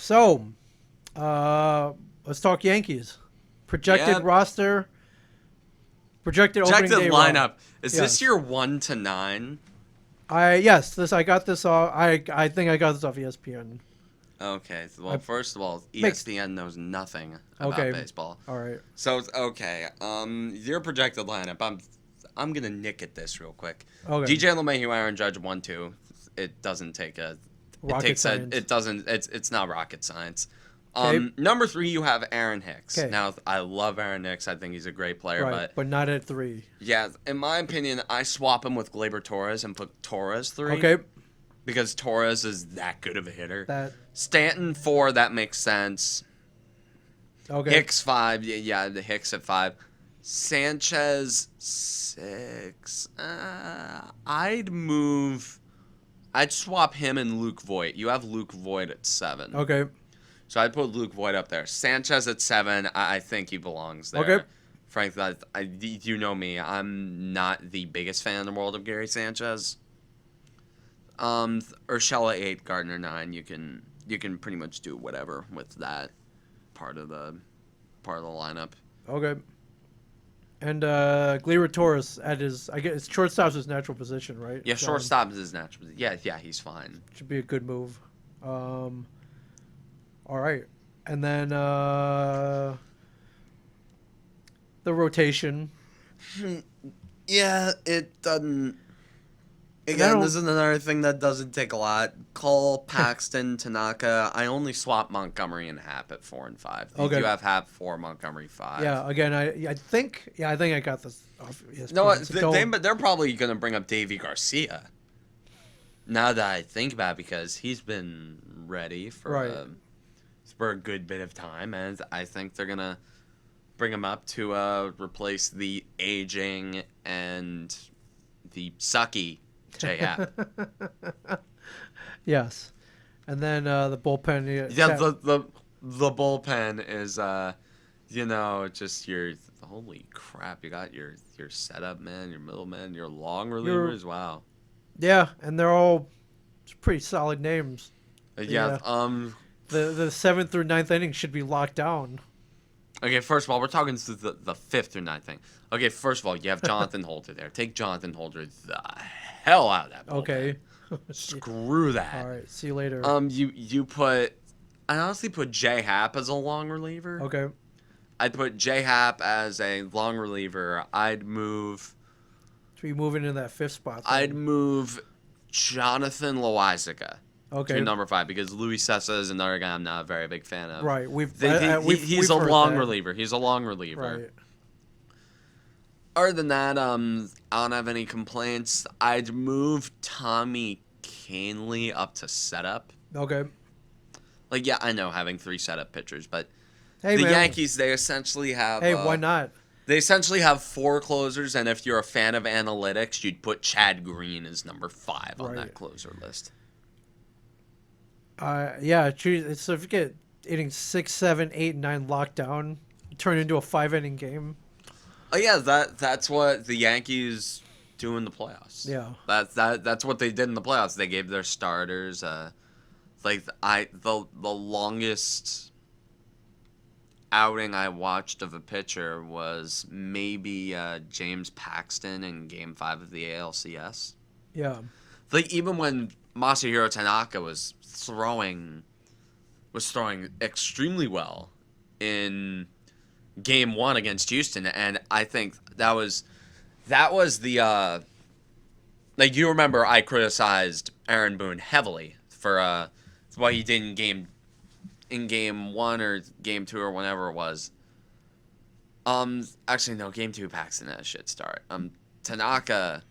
So, let's talk Yankees. Projected Yeah, roster, projected opening projected day raw. lineup. Is this Yes. your 1 to 9? I got this off. I think I got this off ESPN. Okay. I Well, first of all, makes ESPN knows nothing about okay. baseball. All right. So it's okay. Your projected lineup. I'm gonna nick at this real quick. Okay. DJ LeMahieu, Aaron Judge, 1-2. It doesn't take a. It Rocket takes a. science. It doesn't. It's not rocket science. Okay. Number 3, you have Aaron Hicks. Okay. Now, I love Aaron Hicks. I think he's a great player, Right, but but not at 3. yeah, in my opinion, I swap him with Gleyber Torres and put Torres 3 Okay. because Torres is that good of a hitter. That. Stanton 4, that makes sense. Okay. Hicks 5, yeah, the Hicks at 5. Sanchez 6. I'd swap him and Luke Voigt. You have Luke Voigt at 7. Okay. So I'd put Luke Voigt up there. Sanchez at 7. I think he belongs there. Okay. Frankly, you know me. I'm not the biggest fan in the world of Gary Sanchez. Urshela 8, Gardner 9. You can pretty much do whatever with that part of the lineup. Okay. And Gleyber Torres at his, I guess shortstop's his natural position, right? Yeah, So, shortstop is his natural. Yeah, he's fine. should be a good move. All right, and then the rotation. Yeah, it doesn't. And I Again, don't- this is another thing that doesn't take a lot. Cole, Paxton, Tanaka. I only swap Montgomery and Happ at 4 and 5. Okay. You have Happ 4, Montgomery 5. Yeah, again, I think I got this off ESPN. No, So don't- but they're probably going to bring up Davy Garcia. Now that I think about it, because he's been ready Right. for a good bit of time, and I think they're going to bring him up to replace the aging and the sucky J Happ. Yes, and then the bullpen. Yeah, the bullpen is just your holy crap. You got your setup man, your middle man, your long relievers. Wow. Yeah, and they're all pretty solid names. Yeah. The 7th through 9th inning should be locked down. Okay. First of all, we're talking to the 5th through 9th thing. Okay. First of all, you have Jonathan Holder there. Take Jonathan Holder the hell out of that bullpen. Okay. Screw that. All right. See you later. You put. I honestly put J Happ as a long reliever. Okay. I'd put J Happ as a long reliever. I'd move. So you moving into that 5th spot. then. I'd move Jonathan Loizaga Okay. to number 5 because Luis Sessa is another guy I'm not a very big fan of. Right. He's We've a heard long that. reliever. He's a long reliever. Right. Other than that, I don't have any complaints. I'd move Tommy Canley up to setup. Okay. Like, yeah, I know having 3 setup pitchers, but Hey the man. Yankees, they essentially have. Hey, why not? They essentially have 4 closers, and if you're a fan of analytics, you'd put Chad Green as number 5 on Right. that closer list. Yeah. So if you get innings 6, 7, 8, and 9 locked down, turn into a 5-inning game. Oh yeah, that's what the Yankees do in the playoffs. Yeah. That's what they did in the playoffs. They gave their starters the longest outing I watched of a pitcher was maybe James Paxton in Game 5 of the ALCS. Yeah. Like even when Masahiro Tanaka was throwing extremely well in Game 1 against Houston, and I think that was the like you remember I criticized Aaron Boone heavily for what he did in game 1 or Game 2 or whenever it was. Actually no, Game 2 Paxton had a shit start. Tanaka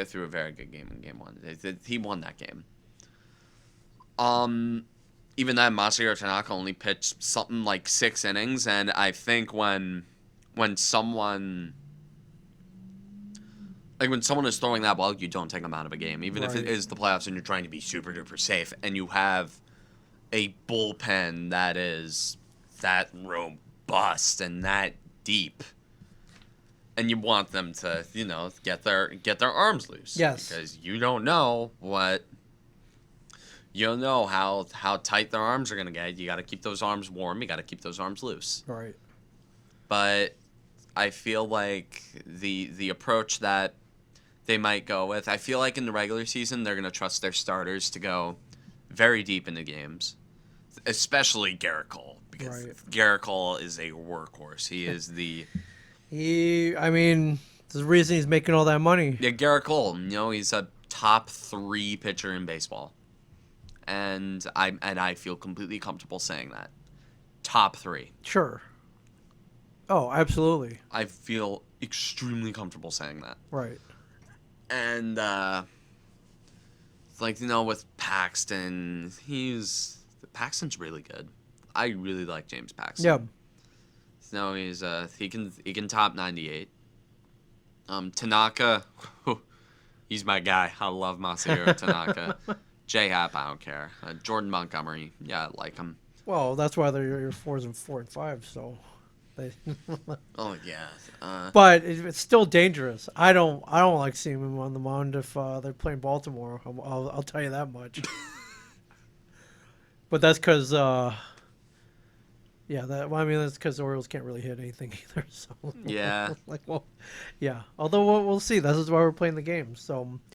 threw a very good game in Game 1. He won that game. Even that Masahiro Tanaka only pitched something like 6 innings, and I think when someone is throwing that well, you don't take them out of a game, even if it Right. is the playoffs and you're trying to be super duper safe, and you have a bullpen that is that robust and that deep, and you want them to get their arms loose. Yes. Because you don't know what you don't know how tight their arms are gonna get. You got to keep those arms warm. You got to keep those arms loose. Right. But I feel like the approach that they might go with, I feel like in the regular season they're gonna trust their starters to go very deep into games, especially Garrett Cole, because Right. Garrett Cole is a workhorse. He is the I mean, there's a reason he's making all that money. yeah, Garrett Cole. He's a top 3 pitcher in baseball, and I feel completely comfortable saying that. Top 3. Sure. Oh, absolutely. I feel extremely comfortable saying that. Right. And with Paxton, Paxton's really good. I really like James Paxton. Yeah. No, he can top 98. Tanaka, he's my guy. I love Masahiro Tanaka. J-Hap, I don't care. Jordan Montgomery, yeah, I like him. Well, that's why they're your 4s and 4 and 5. So, they. Oh yeah. But it's still dangerous. I don't like seeing him on the mound if they're playing Baltimore. I'll tell you that much. But that's because, that's because the Orioles can't really hit anything either. So Yeah. yeah. Although we'll see. This is why we're playing the game. So